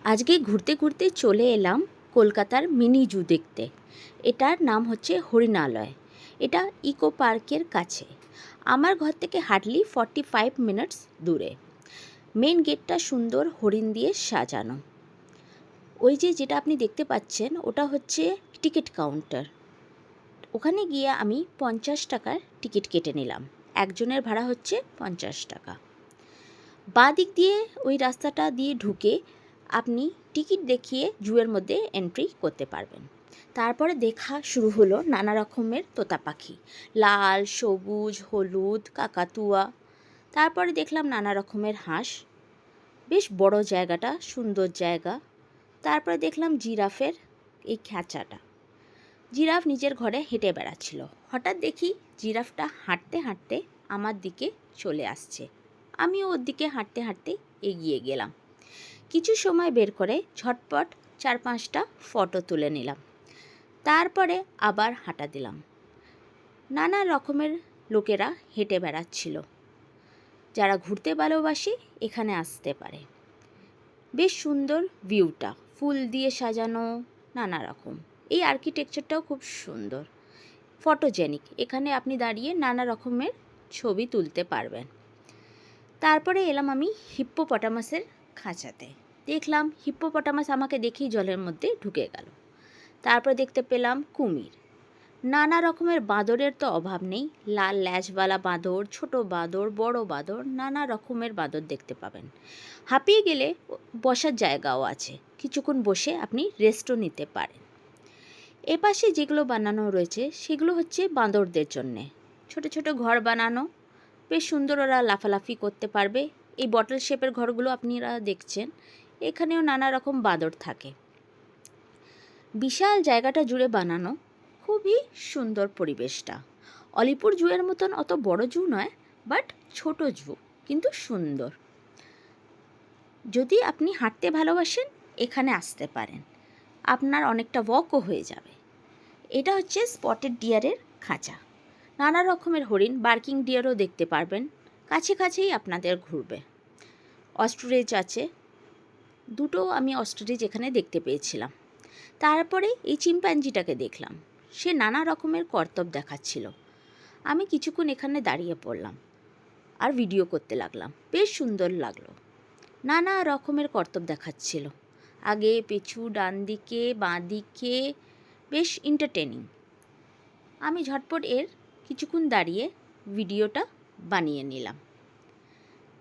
আজকে ঘুরতে ঘুরতে চলে এলাম কলকাতার মিনি জু দেখতে। এটার নাম হচ্ছে হরিণালয়। এটা ইকো পার্কের কাছে। আমার ঘর থেকে হার্ডলি 45 মিনিটস দূরে। মেন গেটটা সুন্দর হরিণ দিয়ে সাজানো। ওই যেটা আপনি দেখতে পাচ্ছেন ওটা হচ্ছে টিকিট কাউন্টার। ওখানে গিয়ে আমি 50 টাকার টিকিট কেটে নিলাম। একজনের ভাড়া হচ্ছে 50 টাকা। বাঁ দিক দিয়ে ওই রাস্তাটা দিয়ে ঢুকে আপনি টিকিট দেখিয়ে জুয়ের মধ্যে এন্ট্রি করতে পারবেন। তারপরে দেখা শুরু হলো নানা রকমের তোতা পাখি, লাল, সবুজ, হলুদ, কাকাতুয়া। তারপরে দেখলাম নানা রকমের হাঁস। বেশ বড় জায়গাটা, সুন্দর জায়গা। তারপরে দেখলাম জিরাফের এই খাঁচাটা। জিরাফ নিজের ঘরে হেঁটে বেড়াচ্ছিল। হঠাৎ দেখি জিরাফটা হাঁটতে হাঁটতে আমার দিকে চলে আসছে। আমিও ওর দিকে হাঁটতে হাঁটতে এগিয়ে গেলাম। কিছু সময় বের করে ঝটপট 4-5টা ফটো তুলে নিলাম। তারপরে আবার হাঁটা দিলাম। নানা রকমের লোকেরা হেঁটে বেড়াচ্ছিল। যারা ঘুরতে ভালোবাসে এখানে আসতে পারে। বেশ সুন্দর ভিউটা, ফুল দিয়ে সাজানো, নানা রকম। এই আর্কিটেকচারটাও খুব সুন্দর, ফটোজেনিক। এখানে আপনি দাঁড়িয়ে নানা রকমের ছবি তুলতে পারবেন। তারপরে এলাম আমি হিপ্পোপটামাসের খাঁচাতে। দেখলাম হিপ্পোপটামাস আমাকে দেখেই জলের মধ্যে ঢুকে গেল। তারপর দেখতে পেলাম কুমির। নানা রকমের বাঁদরের তো অভাব নেই। লাল ল্যাজওয়ালা বাঁদর, ছোট বাঁদর, বড় বাঁদর, নানা রকমের বাঁদর দেখতে পাবেন। হাঁপিয়ে গেলে বসার জায়গাও আছে, কিছুক্ষণ বসে আপনি রেস্টও নিতে পারেন। এপাশে যেগুলো বানানো রয়েছে সেগুলো হচ্ছে বাঁদরদের জন্যে। ছোট ছোট ঘর বানানো, বেশ সুন্দর, ওরা লাফালাফি করতে পারবে। এই বটল শেপের ঘরগুলো আপনারা দেখছেন, এখানেও নানা রকম বাঁদর থাকে। বিশাল জায়গাটা জুড়ে বানানো, খুবই সুন্দর পরিবেশটা। অলিপুর জুয়ের মতন অত বড় জু নয়, বাট ছোট জু, কিন্তু সুন্দর। যদি আপনি হাঁটতে ভালোবাসেন এখানে আসতে পারেন, আপনার অনেকটা ওয়াকও হয়ে যাবে। এটা হচ্ছে স্পটেড ডিয়ারের খাঁচা। নানা রকমের হরিণ, বার্কিং ডিয়ারও দেখতে পারবেন। কাছে কাছেই আপনাদের ঘুরবে। অস্ট্রিচ আছে, দুটো আমি অস্ট্রিচ এখানে দেখতে পেয়েছিলাম। তারপরে এই চিম্পাঞ্জিটাকে দেখলাম, সে নানা রকমের করতব দেখাচ্ছিল। আমি কিছুক্ষণ এখানে দাঁড়িয়ে পড়লাম আর ভিডিও করতে লাগলাম। বেশ সুন্দর লাগলো, নানা রকমের করতব দেখাচ্ছিল, আগে পিছু, ডান দিকে, বাঁ দিকে, বেশ এন্টারটেনিং। আমি ঝটপট এর কিছুক্ষণ দাঁড়িয়ে ভিডিওটা বানিয়ে নিলাম।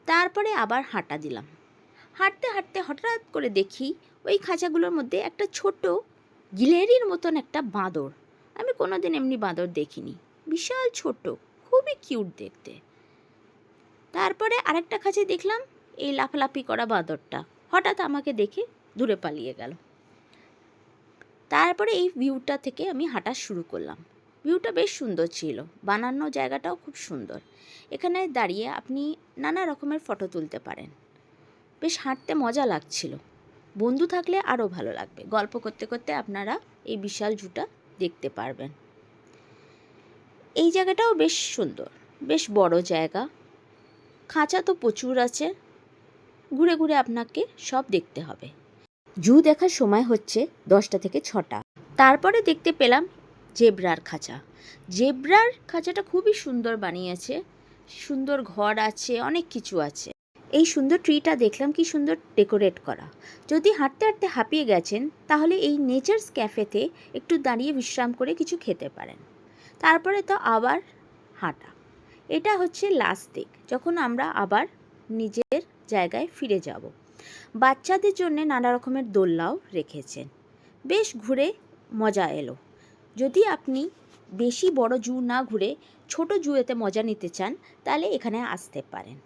তারপরে আবার হাঁটা দিলাম। হাঁটতে হাঁটতে হঠাৎ করে দেখি ওই খাঁচাগুলোর মধ্যে একটা ছোট গিলহরির মতন একটা বাঁদর। আমি কোনো দিন এমনি বাঁদর দেখিনি, বিশাল ছোট, খুবই কিউট দেখতে। তারপরে আরেকটা খাঁচায় দেখলাম এই লাফালাফি করা বাঁদরটা হঠাৎ আমাকে দেখে দূরে পালিয়ে গেল। তারপরে এই ভিউটা থেকে আমি হাঁটা শুরু করলাম। ভিউটা বেশ সুন্দর ছিল, বানানো জায়গাটাও খুব সুন্দর। এখানে দাঁড়িয়ে আপনি নানা রকমের ফটো তুলতে পারেন। বেশ হাঁটতে মজা লাগছিল। বন্ধু থাকলে আরও ভালো লাগবে, গল্প করতে করতে আপনারা এই বিশাল জুটা দেখতে পারবেন। এই জায়গাটাও বেশ সুন্দর, বেশ বড় জায়গা। খাঁচা তো প্রচুর আছে, ঘুরে ঘুরে আপনাকে সব দেখতে হবে। জু দেখার সময় হচ্ছে 10টা থেকে 6টা। তারপরে দেখতে পেলাম জেব্রার খাঁচা। জেব্রার খাঁচাটা খুবই সুন্দর বানিয়েছে, সুন্দর ঘর আছে, অনেক কিছু আছে। এই সুন্দর ট্রিটা দেখলাম, কি সুন্দর ডেকোরেট করা। যদি হাঁটতে হাঁটতে হাঁপিয়ে গেছেন তাহলে এই নেচার্স ক্যাফেতে একটু দাঁড়িয়ে বিশ্রাম করে কিছু খেতে পারেন। তারপরে তো আবার হাঁটা। এটা হচ্ছে লাস্ট দিক, যখন আমরা আবার নিজের জায়গায় ফিরে যাব। বাচ্চাদের জন্য নানা রকমের দোলনাও রেখেছেন, বেশ ঘুরে মজা এলো। যদি আপনি বেশি বড় জু না ঘুরে ছোট জুয়েতে মজা নিতে চান তাহলে এখানে আসতে পারেন।